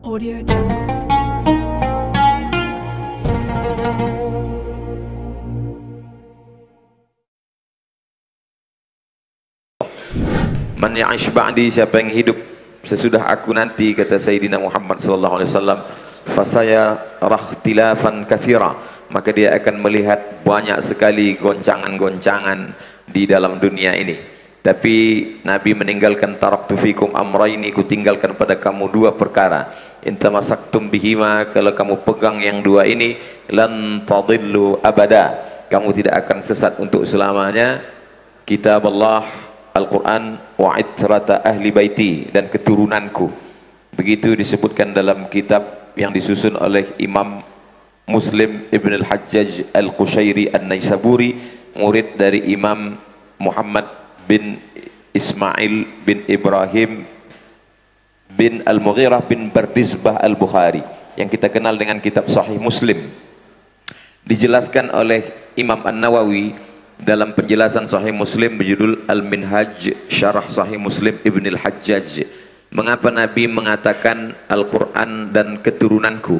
Audio Jungle. Man ya'ish ba'di, siapa yang hidup sesudah aku nanti, kata Sayyidina Muhammad sallallahu alaihi wasallam, fasayara ikhtilafan katsira, maka dia akan melihat banyak sekali goncangan-goncangan di dalam dunia ini. Tapi Nabi meninggalkan taraktu fikum amraini, ku tinggalkan pada kamu dua perkara, in tamasaktum bihima, kalau kamu pegang yang dua ini, lan tadillu abada, kamu tidak akan sesat untuk selamanya. Kitab Allah, Al-Quran, wa itrata ahli baiti, dan keturunanku. Begitu disebutkan dalam kitab yang disusun oleh Imam Muslim Ibn al-Hajjaj al-Qushairi an-Naisaburi, murid dari Imam Muhammad bin Ismail bin Ibrahim bin Al-Mughirah bin Bardizbah al-Bukhari, yang kita kenal dengan kitab Sahih Muslim. Dijelaskan oleh Imam An-Nawawi dalam penjelasan Sahih Muslim berjudul Al-Minhaj Syarah Sahih Muslim Ibn al-Hajjaj, mengapa Nabi mengatakan Al-Quran dan keturunanku,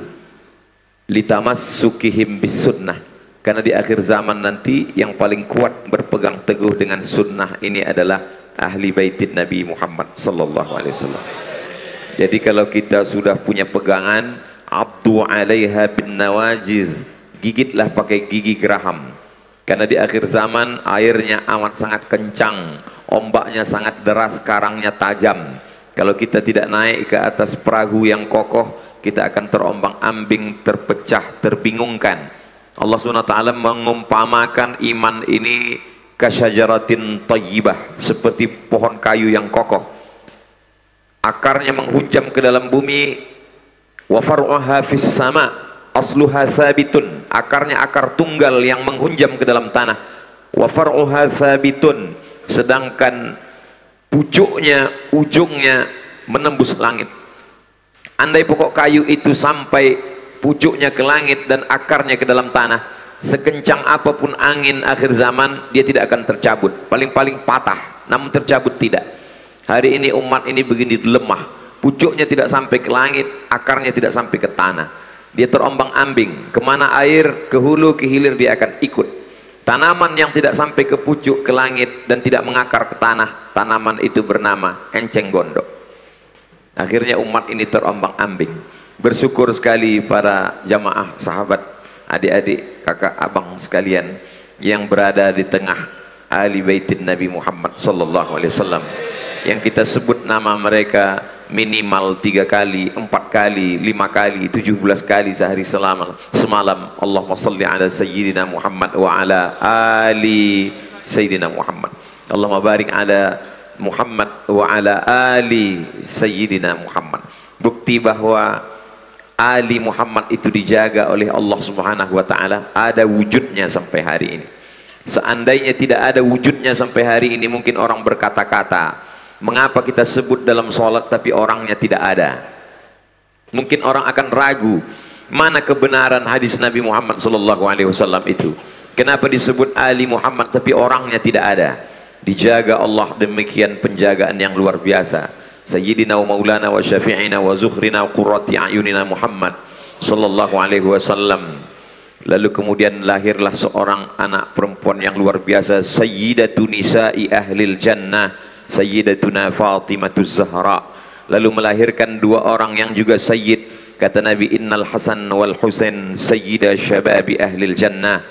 litamassukihim bis sunnah, karena di akhir zaman nanti yang paling kuat berpegang teguh dengan sunnah ini adalah ahli baitin Nabi Muhammad sallallahu alaihi wasallam. Jadi kalau kita sudah punya pegangan, abdu alaiha bin nawajiz, gigitlah pakai gigi geraham. Karena di akhir zaman airnya amat sangat kencang, ombaknya sangat deras, karangnya tajam. Kalau kita tidak naik ke atas perahu yang kokoh, kita akan terombang-ambing, terpecah, terbingungkan. Allah SWT mengumpamakan iman ini kasyajaratin thayyibah, seperti pohon kayu yang kokoh. Akarnya menghunjam ke dalam bumi, wa far'uha fis sama', asluha sabitun, akarnya akar tunggal yang menghunjam ke dalam tanah, wa far'uha sabitun, sedangkan pucuknya, ujungnya menembus langit. Andai pokok kayu itu sampai pucuknya ke langit dan akarnya ke dalam tanah, sekencang apapun angin akhir zaman, dia tidak akan tercabut, paling-paling patah, namun tercabut tidak. Hari ini umat ini begini lemah, pucuknya tidak sampai ke langit, akarnya tidak sampai ke tanah, dia terombang-ambing, kemana air, ke hulu, ke hilir dia akan ikut. Tanaman yang tidak sampai ke pucuk, ke langit, dan tidak mengakar ke tanah, tanaman itu bernama enceng gondok. Akhirnya umat ini terombang-ambing. Bersyukur sekali para jamaah, sahabat, adik-adik, kakak, abang sekalian yang berada di tengah ahli baitin Nabi Muhammad sallallahu alaihi wasallam, yang kita sebut nama mereka minimal 3 kali, 4 kali, 5 kali, 17 kali sehari semalam. Allahumma salli ala sayyidina Muhammad wa ala ali sayyidina Muhammad. Allahumma barik ala Muhammad wa ala ali sayyidina Muhammad. Bukti bahwa Ali Muhammad itu dijaga oleh Allah Subhanahu wa ta'ala, ada wujudnya sampai hari ini. Seandainya tidak ada wujudnya sampai hari ini, mungkin orang berkata-kata, mengapa kita sebut dalam sholat tapi orangnya tidak ada? Mungkin orang akan ragu, mana kebenaran hadis Nabi Muhammad sallallahu alaihi wasallam itu? Kenapa disebut Ali Muhammad tapi orangnya tidak ada? Dijaga Allah demikian penjagaan yang luar biasa. Sayyidina wa maulana wa syafi'ina wa zuhrina wa qurrati a'yunina Muhammad sallallahu alaihi wasallam. Lalu kemudian lahirlah seorang anak perempuan yang luar biasa, sayyidatu nisa'i ahlil jannah, sayyidatuna Fatimatuz Zahra. Lalu melahirkan 2 orang yang juga sayyid. Kata Nabi, innal Hasan wal Husain sayyida syababi ahlil jannah.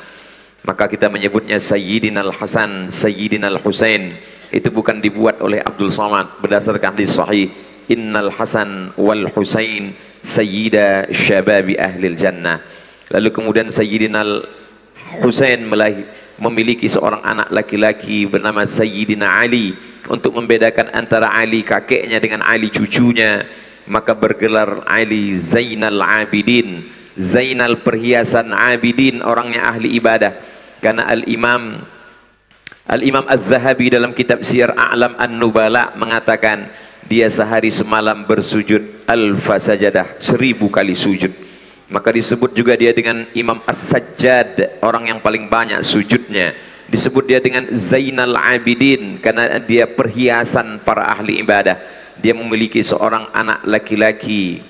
Maka kita menyebutnya Sayyidinal Hasan, Sayyidinal Husain. Itu bukan dibuat oleh Abdul Somad, berdasarkan hadis sahih, innal Hasan wal Husain sayyida syababi ahlil jannah. Lalu kemudian Sayyidinal Husain memiliki seorang anak laki-laki bernama Sayyidina Ali. Untuk membedakan antara Ali kakeknya dengan Ali cucunya, maka bergelar Ali Zainal Abidin, Zainal perhiasan, Abidin orangnya ahli ibadah. Karena Al-Imam Az-Zahabi dalam kitab Siyar A'lam An-Nubala mengatakan, dia sehari semalam bersujud alfa sajadah, 1000 kali sujud. Maka disebut juga dia dengan Imam As-Sajjad, orang yang paling banyak sujudnya. Disebut dia dengan Zainal Abidin karena dia perhiasan para ahli ibadah. Dia memiliki seorang anak laki-laki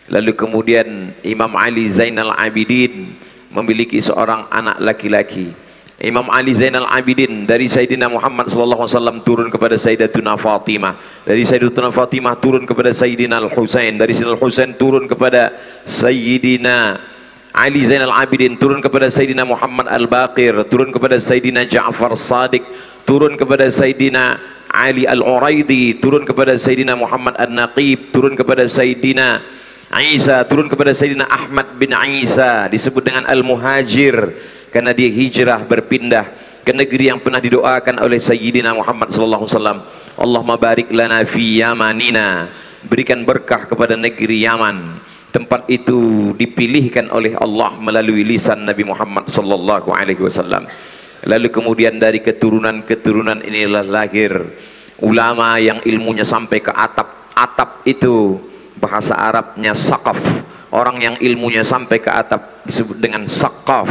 Lalu kemudian Imam Ali Zainal Abidin memiliki seorang anak laki-laki. Imam Ali Zainal Abidin dari Sayyidina Muhammad SAW turun kepada Sayyidatuna Fatimah, dari Sayyidatuna Fatimah turun kepada Sayyidina Al-Husain, dari Sayyidina Al-Husain turun kepada Sayyidina Ali Zainal Abidin, turun kepada Sayyidina Muhammad Al-Baqir, turun kepada Sayyidina Ja'far Sadiq, turun kepada Sayyidina Ali Al-Uraidi, turun kepada Sayyidina Muhammad An-Naqib, turun kepada Sayyidina Isa, turun kepada Sayyidina Ahmad bin Isa, disebut dengan Al-Muhajir karena dia hijrah berpindah ke negeri yang pernah didoakan oleh Sayyidina Muhammad sallallahu alaihi wasallam. Allahumma barik lana fi Yamanina, berikan berkah kepada negeri Yaman. Tempat itu dipilihkan oleh Allah melalui lisan Nabi Muhammad sallallahu alaihi wasallam. Lalu kemudian dari keturunan-keturunan inilah lahir ulama yang ilmunya sampai ke atap. Atap itu bahasa Arabnya saqaf. Orang yang ilmunya sampai ke atap disebut dengan saqaf.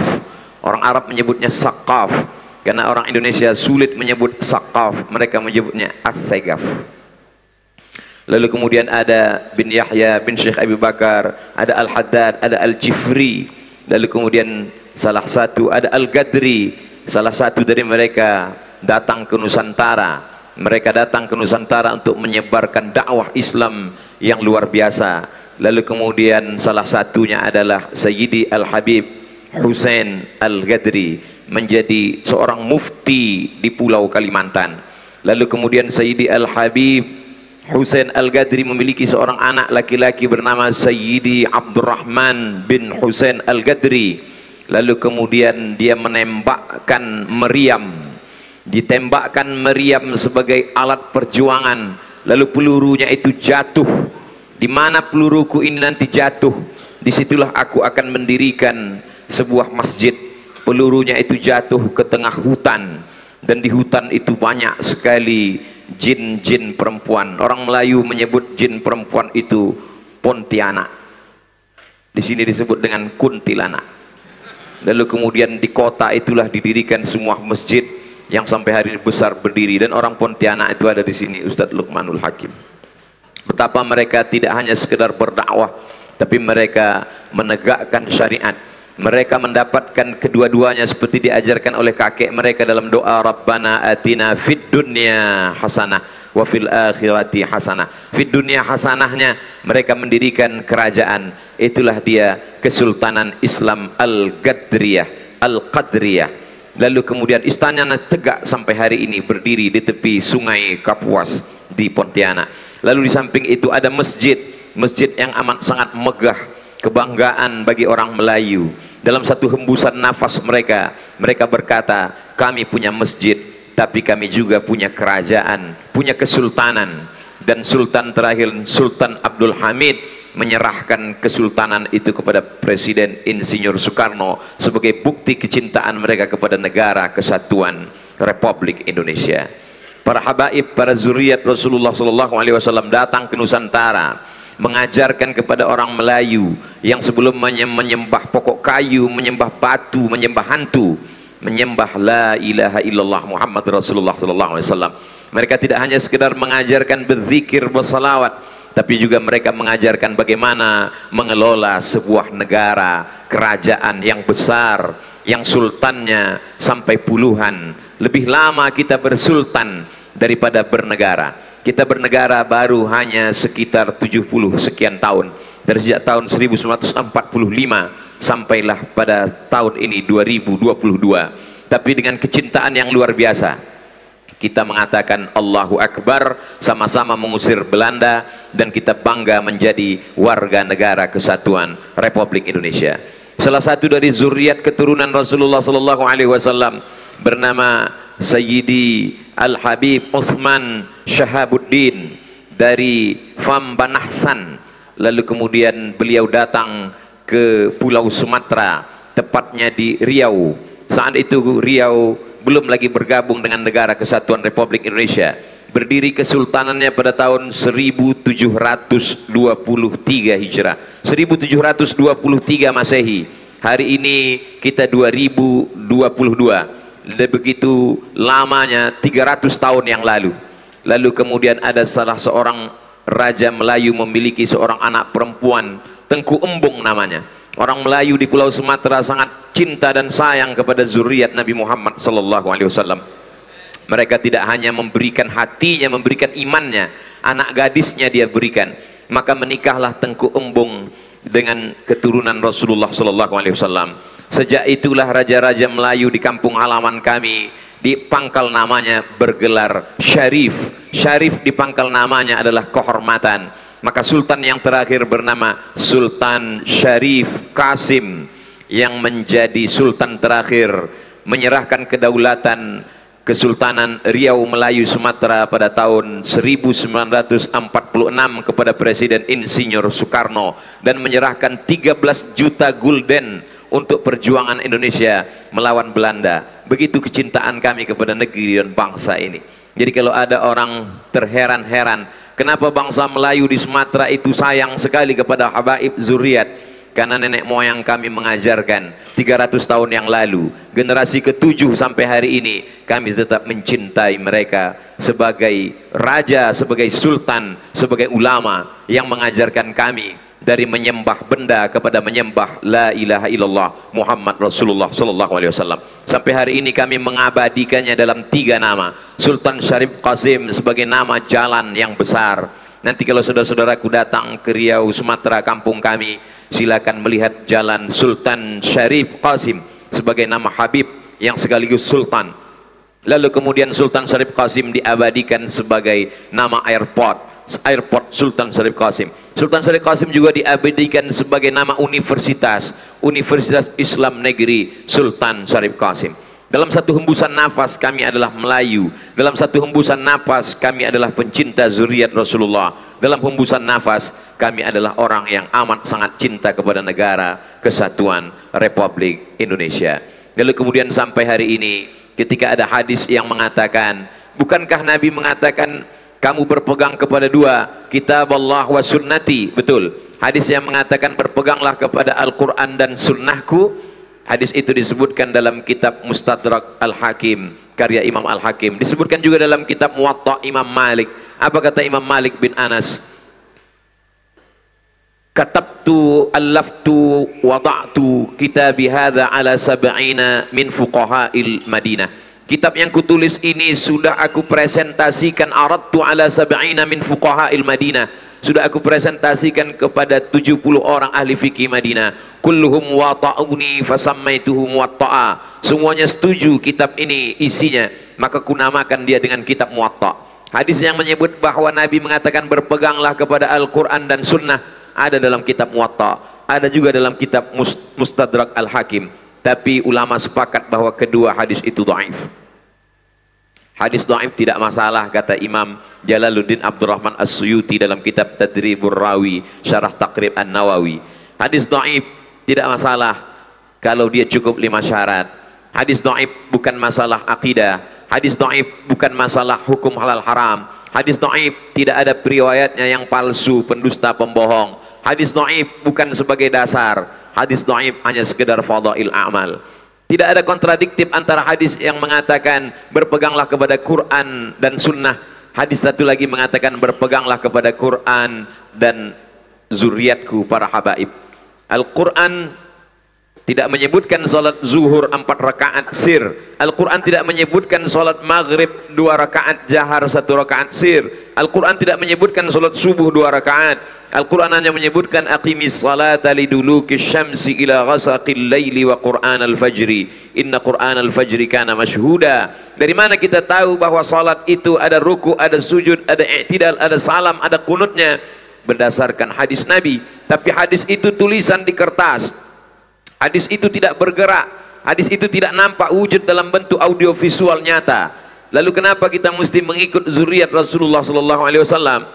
Orang Arab menyebutnya saqaf, karena orang Indonesia sulit menyebut saqaf, mereka menyebutnya as-sagaf. Lalu kemudian ada bin Yahya bin Syekh Abi Bakar, ada Al-Haddad, ada Al-Jifri. Lalu kemudian salah satu ada Al-Gadri, salah satu dari mereka datang ke Nusantara. Mereka datang ke Nusantara untuk menyebarkan dakwah Islam yang luar biasa. Lalu kemudian salah satunya adalah Sayyidi Al-Habib Husain Al-Gadri, menjadi seorang mufti di Pulau Kalimantan. Lalu kemudian Sayyidi Al-Habib Husain Al-Gadri memiliki seorang anak laki-laki bernama Sayyidi Abdurrahman bin Husain Al-Gadri. Lalu kemudian dia menembakkan meriam, ditembakkan meriam sebagai alat perjuangan. Lalu pelurunya itu jatuh. Di mana peluruku ini nanti jatuh, disitulah aku akan mendirikan sebuah masjid. Pelurunya itu jatuh ke tengah hutan, dan di hutan itu banyak sekali jin-jin perempuan. Orang Melayu menyebut jin perempuan itu Pontianak, di sini disebut dengan kuntilanak. Lalu kemudian di kota itulah didirikan semua masjid yang sampai hari ini besar berdiri, dan orang Pontianak itu ada di sini, Ustadz Luqmanul Hakim. Betapa mereka tidak hanya sekedar berdakwah, tapi mereka menegakkan syariat. Mereka mendapatkan kedua-duanya seperti diajarkan oleh kakek mereka dalam doa Rabbana atina fid dunya hasanah wa fil akhirati hasanah. Fid dunya hasanahnya mereka mendirikan kerajaan. Itulah dia Kesultanan Islam Al-Gadriyah, Al-Qadriyah. Lalu kemudian istananya tegak sampai hari ini, berdiri di tepi sungai Kapuas di Pontianak. Lalu di samping itu ada masjid, masjid yang amat sangat megah, kebanggaan bagi orang Melayu. Dalam satu hembusan nafas mereka berkata, kami punya masjid, tapi kami juga punya kerajaan, punya kesultanan. Dan sultan terakhir, Sultan Abdul Hamid, menyerahkan kesultanan itu kepada Presiden Insinyur Soekarno sebagai bukti kecintaan mereka kepada negara kesatuan Republik Indonesia. Para habaib, para zuriat Rasulullah SAW datang ke Nusantara, mengajarkan kepada orang Melayu yang sebelum menyembah pokok kayu, menyembah batu, menyembah hantu, menyembah la ilaha illallah Muhammad Rasulullah SAW. Mereka tidak hanya sekedar mengajarkan berzikir, bersalawat, tapi juga mereka mengajarkan bagaimana mengelola sebuah negara, kerajaan yang besar, yang sultannya sampai puluhan. Lebih lama kita bersultan daripada bernegara. Kita bernegara baru hanya sekitar 70 sekian tahun, dari sejak tahun 1945 sampailah pada tahun ini 2022. Tapi dengan kecintaan yang luar biasa, kita mengatakan Allahu Akbar, sama-sama mengusir Belanda, dan kita bangga menjadi warga negara kesatuan Republik Indonesia. Salah satu dari zuriat keturunan Rasulullah SAW bernama Sayyidi Al-Habib Uthman Shahabuddin dari Fambanahsan. Lalu kemudian beliau datang ke Pulau Sumatera, tepatnya di Riau. Saat itu Riau belum lagi bergabung dengan negara kesatuan Republik Indonesia. Berdiri kesultanannya pada tahun 1723 Hijrah, 1723 Masehi. Hari ini kita 2022. Begitu lamanya, 300 tahun yang lalu. Lalu kemudian ada salah seorang raja Melayu memiliki seorang anak perempuan Tengku Embung namanya. Orang Melayu di Pulau Sumatera sangat cinta dan sayang kepada zuriat Nabi Muhammad sallallahu alaihi wasallam. Mereka tidak hanya memberikan hatinya, memberikan imannya, anak gadisnya dia berikan. Maka menikahlah Tengku Embung dengan keturunan Rasulullah sallallahu alaihi wasallam. Sejak itulah raja-raja Melayu di kampung halaman kami di pangkal namanya bergelar Syarif. Syarif di pangkal namanya adalah kehormatan. Maka sultan yang terakhir bernama Sultan Syarif Qasim yang menjadi sultan terakhir, menyerahkan kedaulatan Kesultanan Riau Melayu Sumatera pada tahun 1946 kepada Presiden Insinyur Soekarno dan menyerahkan 13 juta gulden untuk perjuangan Indonesia melawan Belanda. Begitu kecintaan kami kepada negeri dan bangsa ini. Jadi kalau ada orang terheran-heran kenapa bangsa Melayu di Sumatera itu sayang sekali kepada habaib zuriat, karena nenek moyang kami mengajarkan 300 tahun yang lalu, generasi ke-7 sampai hari ini kami tetap mencintai mereka sebagai raja, sebagai sultan, sebagai ulama yang mengajarkan kami dari menyembah benda kepada menyembah la ilaha illallah Muhammad Rasulullah sallallahu alaihi wasallam. Sampai hari ini kami mengabadikannya dalam 3 nama. Sultan Syarif Qasim sebagai nama jalan yang besar. Nanti kalau saudara-saudaraku datang ke Riau Sumatera kampung kami, silakan melihat jalan Sultan Syarif Qasim sebagai nama Habib yang sekaligus sultan. Lalu kemudian Sultan Syarif Qasim diabadikan sebagai nama airport Sultan Syarif Qasim. Sultan Syarif Qasim juga diabadikan sebagai nama universitas Islam Negeri Sultan Syarif Qasim. Dalam satu hembusan nafas kami adalah Melayu, dalam satu hembusan nafas kami adalah pencinta zuriat Rasulullah, dalam hembusan nafas kami adalah orang yang amat sangat cinta kepada negara kesatuan Republik Indonesia. Lalu kemudian sampai hari ini ketika ada hadis yang mengatakan, bukankah Nabi mengatakan kamu berpegang kepada 2, kitab Allah wa sunnati? Betul. Hadis yang mengatakan berpeganglah kepada Al-Quran dan sunnahku. Hadis itu disebutkan dalam kitab Mustadrak Al-Hakim karya Imam Al-Hakim. Disebutkan juga dalam kitab Muwatta Imam Malik. Apa kata Imam Malik bin Anas? Katabtu allaftu wada'tu kitabi hadza ala sab'ina min fuqaha'il Madinah. Kitab yang kutulis ini sudah aku presentasikan, aradtu ala sab'ina min fuqaha'il Madinah. Sudah aku presentasikan kepada 70 orang ahli fikih Madinah. Kulluhum wata'uni fasammaituhu muwatta'a. Semuanya setuju kitab ini isinya, maka kunamakan dia dengan kitab Muwatta. Hadis yang menyebut bahwa Nabi mengatakan berpeganglah kepada Al-Quran dan Sunnah ada dalam kitab Muwatta, ada juga dalam kitab Mustadrak Al-Hakim. Tapi ulama sepakat bahwa kedua hadis itu dhaif. Hadis dhaif tidak masalah, kata Imam Jalaluddin Abdurrahman As-Suyuti dalam kitab Tadribur Rawi Syarah Taqrib An-Nawawi. Hadis dhaif tidak masalah kalau dia cukup 5 syarat. Hadis dhaif bukan masalah akidah. Hadis dhaif bukan masalah hukum halal haram. Hadis dhaif tidak ada periwayatnya yang palsu, pendusta, pembohong. Hadis dhaif bukan sebagai dasar. Hadis dhaif hanya sekedar fadail amal. Tidak ada kontradiktif antara hadis yang mengatakan berpeganglah kepada Quran dan Sunnah. Hadis satu lagi mengatakan berpeganglah kepada Quran dan zuriatku para habaib. Al-Quran tidak menyebutkan salat zuhur 4 rakaat sir. Al-Quran tidak menyebutkan salat maghrib 2 rakaat jahar 1 rakaat sir. Al-Quran tidak menyebutkan salat subuh 2 rakaat. Al-Quran hanya menyebutkan aqimis salata liduluki syamsi ila ghasaqil laili wa Qur'an al-fajri inna Qur'an al-fajri kana mashhuda. Dari mana kita tahu bahwa salat itu ada ruku, ada sujud, ada i'tidal, ada salam, ada kunutnya? Berdasarkan hadis Nabi. Tapi hadis itu tulisan di kertas, hadis itu tidak bergerak, hadis itu tidak nampak wujud dalam bentuk audio visual nyata. Lalu kenapa kita mesti mengikut zuriat Rasulullah sallallahu alaihi wasallam?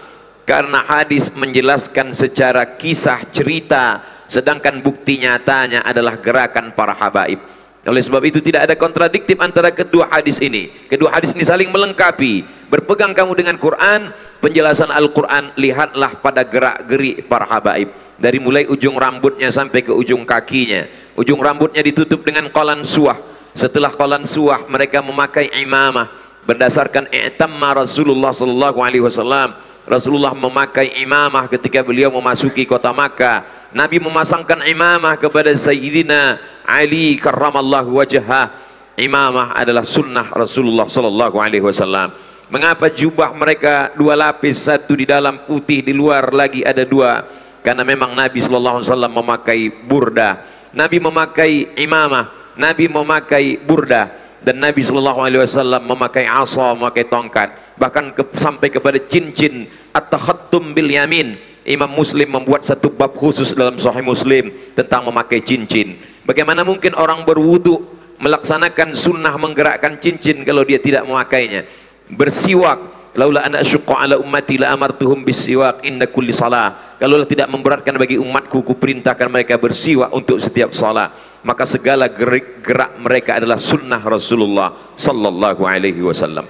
Karena hadis menjelaskan secara kisah cerita, sedangkan bukti nyatanya adalah gerakan para habaib. Oleh sebab itu tidak ada kontradiktif antara kedua hadis ini. Kedua hadis ini saling melengkapi. Berpegang kamu dengan Quran, penjelasan Al-Quran, lihatlah pada gerak-gerik para habaib. Dari mulai ujung rambutnya sampai ke ujung kakinya. Ujung rambutnya ditutup dengan qalan suah. Setelah qalan suah mereka memakai imamah. Berdasarkan i'tamma Rasulullah sallallahu alaihi wasallam. Rasulullah memakai imamah ketika beliau memasuki kota Makkah. Nabi memasangkan imamah kepada Sayyidina Ali karramallahu wajhah. Imamah adalah sunnah Rasulullah sallallahu alaihi wasallam. Mengapa jubah mereka dua lapis, satu di dalam putih, di luar lagi ada dua? Karena memang Nabi sallallahu alaihi wasallam memakai burda, Nabi memakai imamah, Nabi memakai burda, dan Nabi sallallahu alaihi wasallam memakai asa, memakai tongkat, bahkan sampai kepada cincin at-takhattum bil yamin. Imam Muslim membuat satu bab khusus dalam Sahih Muslim tentang memakai cincin. Bagaimana mungkin orang berwudu melaksanakan sunnah menggerakkan cincin kalau dia tidak memakainya? Bersiwak, laula ana asyqa ala ummati la amartuhum bisiwak inda kulli salah. Kalau tidak memberatkan bagi umatku, ku perintahkan mereka bersiwak untuk setiap salat. Maka segala gerak mereka adalah sunnah Rasulullah sallallahu alaihi wasallam.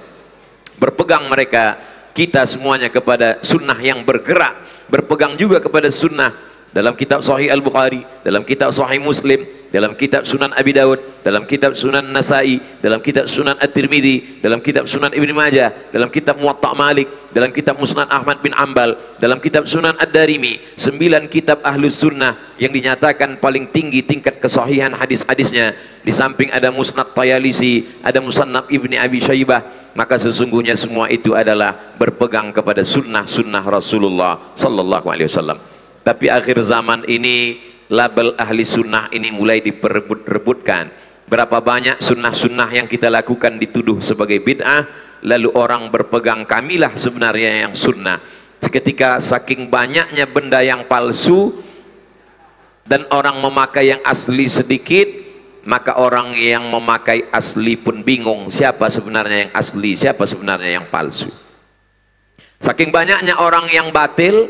Berpegang mereka, kita semuanya, kepada sunnah yang bergerak, berpegang juga kepada sunnah dalam kitab Sahih Al-Bukhari, dalam kitab Sahih Muslim, dalam kitab Sunan Abi Dawud, dalam kitab Sunan Nasai, dalam kitab Sunan At-Tirmidzi, dalam kitab Sunan Ibn Majah, dalam kitab Muwatta Malik, dalam kitab Musnad Ahmad bin Ambal, dalam kitab Sunan Ad-Darimi. 9 kitab Ahlus Sunnah yang dinyatakan paling tinggi tingkat kesahihan hadis-hadisnya. Di samping ada Musnad Tayalisi, ada Musannaf Ibni Abi Syaibah. Maka sesungguhnya semua itu adalah berpegang kepada sunnah-sunnah Rasulullah sallallahu alaihi wasallam. Tapi akhir zaman ini label ahli sunnah ini mulai diperebut-rebutkan. Berapa banyak sunnah-sunnah yang kita lakukan dituduh sebagai bid'ah, lalu orang berpegang kamilah sebenarnya yang sunnah. Seketika saking banyaknya benda yang palsu dan orang memakai yang asli sedikit, maka orang yang memakai asli pun bingung siapa sebenarnya yang asli, siapa sebenarnya yang palsu. Saking banyaknya orang yang batil,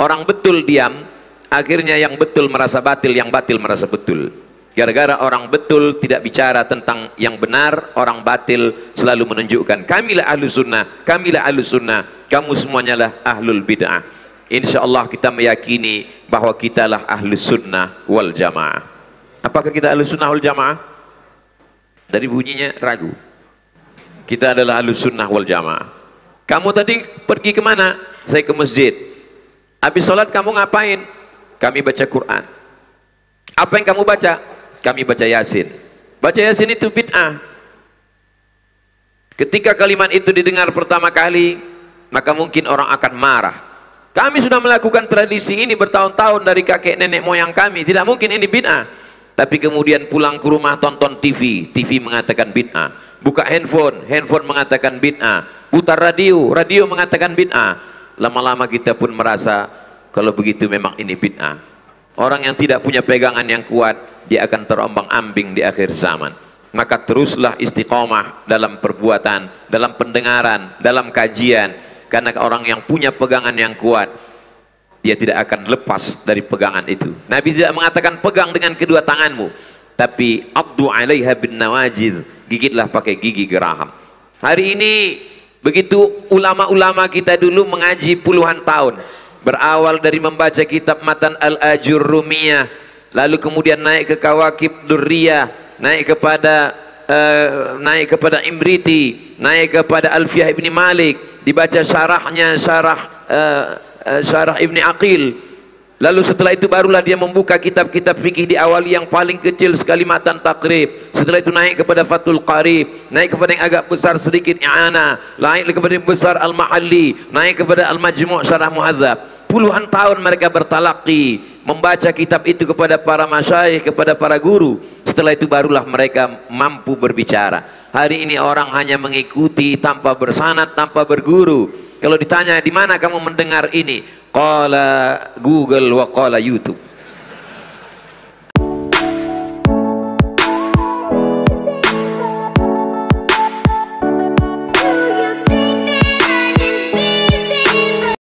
orang betul diam, akhirnya yang betul merasa batil, yang batil merasa betul. Gara-gara orang betul tidak bicara tentang yang benar, orang batil selalu menunjukkan kamilah ahlu sunnah, kamilah ahlu sunnah, kamu semuanya lah ahlul bid'ah. InsyaAllah kita meyakini bahwa kitalah ahlu sunnah wal jamaah. Apakah kita ahlu sunnah wal jamaah? Dari bunyinya ragu. Kita adalah ahlu sunnah wal jamaah. Kamu tadi pergi kemana? Saya ke masjid. Habis sholat kamu ngapain? Kami baca Quran. Apa yang kamu baca? Kami baca Yasin. Baca Yasin itu bid'ah. Ketika kalimat itu didengar pertama kali, maka mungkin orang akan marah. Kami sudah melakukan tradisi ini bertahun-tahun dari kakek nenek moyang kami, tidak mungkin ini bid'ah. Tapi kemudian pulang ke rumah tonton TV, TV mengatakan bid'ah. Buka handphone, handphone mengatakan bid'ah. Putar radio, radio mengatakan bid'ah. Lama-lama kita pun merasa kalau begitu memang ini bid'ah. Orang yang tidak punya pegangan yang kuat, dia akan terombang-ambing di akhir zaman. Maka teruslah istiqomah dalam perbuatan, dalam pendengaran, dalam kajian. Karena orang yang punya pegangan yang kuat, dia tidak akan lepas dari pegangan itu. Nabi tidak mengatakan pegang dengan kedua tanganmu, tapi abdu 'alaiha bin nawajid, gigitlah pakai gigi geraham. Hari ini begitu ulama-ulama kita dulu mengaji puluhan tahun, berawal dari membaca kitab Matan Al-Ajurrumiyah, lalu kemudian naik ke Kawakib Durriyah, naik kepada Imriti, naik kepada Alfiyah Ibni Malik, dibaca syarahnya, syarah Ibni Aqil. Lalu setelah itu barulah dia membuka kitab-kitab fikih di awal yang paling kecil sekali Matan Taqrib. Setelah itu naik kepada Fathul Qarib, naik kepada yang agak besar sedikit I'anah, naik kepada yang besar Al-Mahalli, naik kepada Al-Majmu' Syarah Muhadzab. Puluhan tahun mereka bertalaqi, membaca kitab itu kepada para masyayikh, kepada para guru. Setelah itu barulah mereka mampu berbicara. Hari ini orang hanya mengikuti tanpa bersanad, tanpa berguru. Kalau ditanya di mana kamu mendengar ini, qala Google wa qala YouTube.